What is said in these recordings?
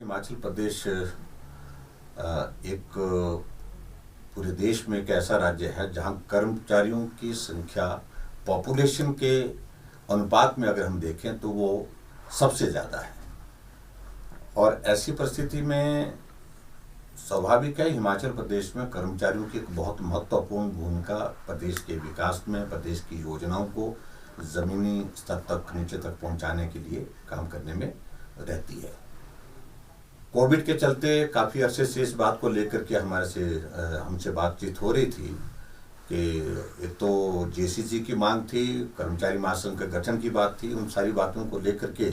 हिमाचल प्रदेश एक पूरे देश में एक ऐसा राज्य है जहां कर्मचारियों की संख्या पॉपुलेशन के अनुपात में अगर हम देखें तो वो सबसे ज़्यादा है। और ऐसी परिस्थिति में स्वाभाविक है हिमाचल प्रदेश में कर्मचारियों की एक बहुत महत्वपूर्ण भूमिका प्रदेश के विकास में, प्रदेश की योजनाओं को ज़मीनी स्तर तक, नीचे तक पहुंचाने के लिए काम करने में रहती है। कोविड के चलते काफ़ी अरसे से इस बात को लेकर के हमसे बातचीत हो रही थी कि एक तो जेसीसी की मांग थी, कर्मचारी महासंघ के गठन की बात थी। उन सारी बातों को लेकर के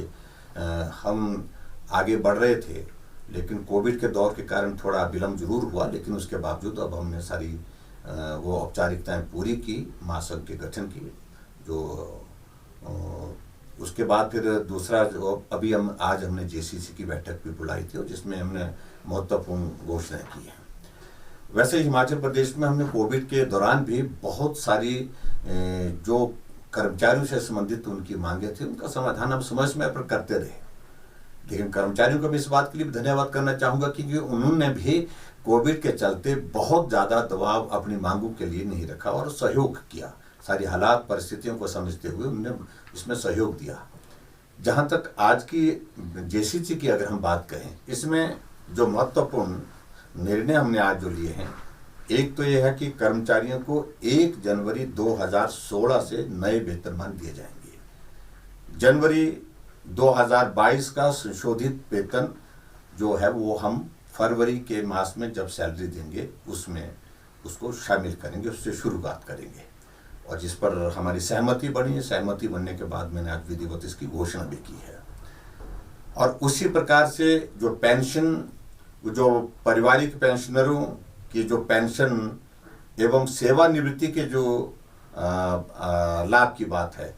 हम आगे बढ़ रहे थे, लेकिन कोविड के दौर के कारण थोड़ा विलम्ब जरूर हुआ, लेकिन उसके बावजूद अब हमने सारी वो औपचारिकताएं पूरी की महासंघ के गठन की। जो उसके बाद फिर दूसरा जो अभी आज हमने जेसीसी की बैठक भी बुलाई थी और जिसमें हमने महत्वपूर्ण घोषणाएं की है। वैसे हिमाचल प्रदेश में हमने कोविड के दौरान भी बहुत सारी जो कर्मचारियों से संबंधित उनकी मांगे थी, उनका समाधान हम समय समय पर करते रहे। लेकिन कर्मचारियों को भी इस बात के लिए धन्यवाद करना चाहूँगा क्योंकि उन्होंने भी कोविड के चलते बहुत ज़्यादा दबाव अपनी मांगों के लिए नहीं रखा और सहयोग किया। सारी हालात परिस्थितियों को समझते हुए उन्होंने इसमें सहयोग दिया। जहाँ तक आज की जेसीसी की अगर हम बात करें, इसमें जो महत्वपूर्ण निर्णय हमने आज जो लिए हैं, एक तो यह है कि कर्मचारियों को 1 जनवरी 2016 से नए वेतनमान दिए जाएंगे। जनवरी 2022 का संशोधित वेतन जो है वो हम फरवरी के मास में जब सैलरी देंगे उसमें उसको शामिल करेंगे, उससे शुरुआत करेंगे और जिस पर हमारी सहमति बनी है। सहमति बनने के बाद मैंने आज विधिवत इसकी घोषणा भी की है। और उसी प्रकार से जो पेंशन, जो पारिवारिक पेंशनरों की जो पेंशन एवं सेवानिवृत्ति के जो लाभ की बात है,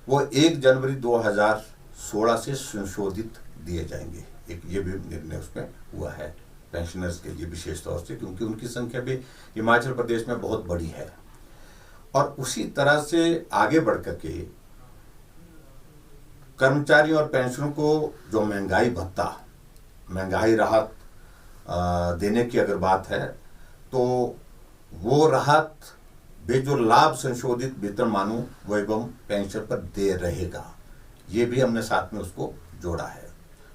वो 1 जनवरी 2016 से संशोधित दिए जाएंगे। एक ये भी निर्णय उसमें हुआ है पेंशनर्स के लिए विशेष तौर से, क्योंकि उनकी संख्या भी हिमाचल प्रदेश में बहुत बड़ी है। और उसी तरह से आगे बढ़ करके कर्मचारियों और पेंशनरों को जो महंगाई भत्ता, महंगाई राहत देने की अगर बात है तो वो राहत वे जो लाभ संशोधित वेतनमानों वो एवं पेंशन पर दे रहेगा, ये भी हमने साथ में उसको जोड़ा है।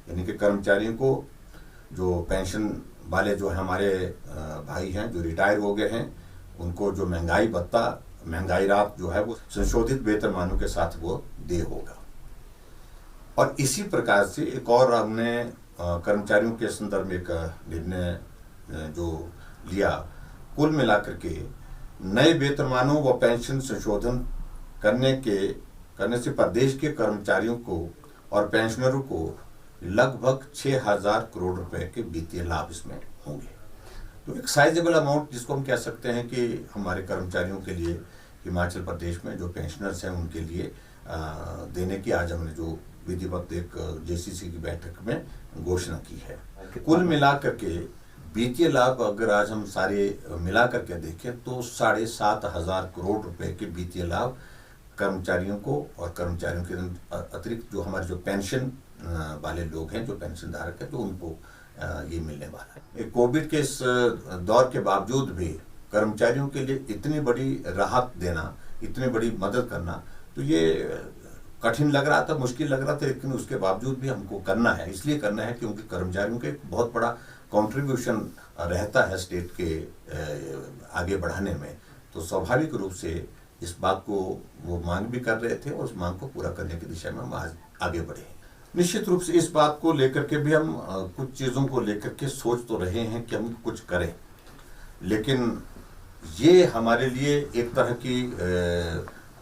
यानी कि कर्मचारियों को जो पेंशन वाले जो हमारे भाई हैं जो रिटायर हो गए हैं, उनको जो महंगाई भत्ता, महंगाई राहत जो है वो संशोधित वेतनमानों के साथ वो दे होगा। और इसी प्रकार से एक और हमने कर्मचारियों के संदर्भ में एक निर्णय जो लिया, कुल मिलाकर के नए वेतनमानों व पेंशन संशोधन करने से प्रदेश के कर्मचारियों को और पेंशनरों को लगभग 6,000 करोड़ रुपए के वित्तीय लाभ इसमें होंगे। तो एक साइजेबल अमाउंट जिसको हम कह सकते हैं कि हमारे कर्मचारियों के लिए हिमाचल प्रदेश में जो पेंशनर्स हैं उनके लिए देने की आज हमने जो विधिवत एक जेसीसी की बैठक में घोषणा की है। कुल मिलाकर के वित्तीय लाभ अगर आज हम सारे मिला करके देखें तो 7,500 करोड़ रुपए के वित्तीय लाभ कर्मचारियों को और कर्मचारियों के अतिरिक्त जो हमारे जो पेंशन वाले लोग हैं, जो पेंशन धारक हैं, तो उनको ये मिलने वाला है। कोविड के इस दौर के बावजूद भी कर्मचारियों के लिए इतनी बड़ी राहत देना, इतनी बड़ी मदद करना, तो ये कठिन लग रहा था, मुश्किल लग रहा था, लेकिन उसके बावजूद भी हमको करना है। इसलिए करना है क्योंकि कर्मचारियों के बहुत बड़ा कंट्रीब्यूशन रहता है स्टेट के आगे बढ़ाने में। तो स्वाभाविक रूप से इस बात को वो मांग भी कर रहे थे और उस मांग को पूरा करने की दिशा में हम आज आगे बढ़े। निश्चित रूप से इस बात को लेकर के भी हम कुछ चीज़ों को लेकर के सोच तो रहे हैं कि हम कुछ करें, लेकिन ये हमारे लिए एक तरह की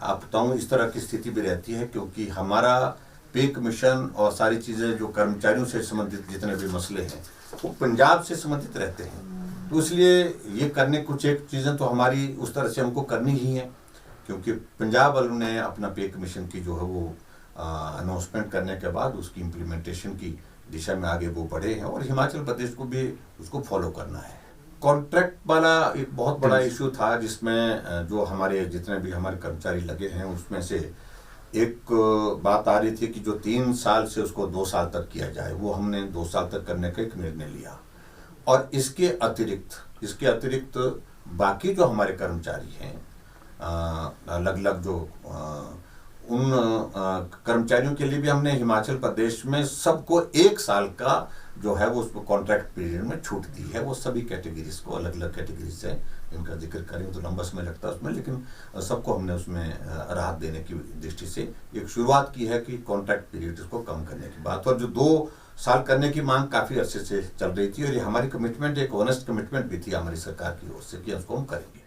आप बताऊँ इस तरह की स्थिति भी रहती है क्योंकि हमारा पे कमीशन और सारी चीज़ें जो कर्मचारियों से संबंधित जितने भी मसले हैं वो पंजाब से संबंधित रहते हैं। तो इसलिए ये करने कुछ एक चीज़ें तो हमारी उस तरह से हमको करनी ही है क्योंकि पंजाब वालों ने अपना पे कमीशन की जो है वो अनाउंसमेंट करने के बाद उसकी इम्प्लीमेंटेशन की दिशा में आगे वो बढ़े हैं और हिमाचल प्रदेश को भी उसको फॉलो करना है। कॉन्ट्रैक्ट वाला एक बहुत बड़ा इशू था जिसमें जो हमारे जितने भी हमारे कर्मचारी लगे हैं उसमें से एक बात आ रही थी कि जो 3 साल से उसको 2 साल तक किया जाए, वो हमने 2 साल तक करने का एक निर्णय लिया। और इसके अतिरिक्त बाकी जो हमारे कर्मचारी हैं, अलग अलग जो उन कर्मचारियों के लिए भी हमने हिमाचल प्रदेश में सबको 1 साल का जो है वो उसको कॉन्ट्रैक्ट पीरियड में छूट दी है। वो सभी कैटेगरीज को, अलग अलग कैटेगरीज है, इनका जिक्र करें तो लंबा समय लगता है उसमें, लेकिन सबको हमने उसमें राहत देने की दृष्टि से एक शुरुआत की है कि कॉन्ट्रैक्ट पीरियड इसको कम करने की बात। और जो 2 साल करने की मांग काफ़ी अरसे से चल रही थी, और ये हमारी कमिटमेंट, एक ऑनेस्ट कमिटमेंट भी थी हमारी सरकार की ओर से कि उसको हम करेंगे।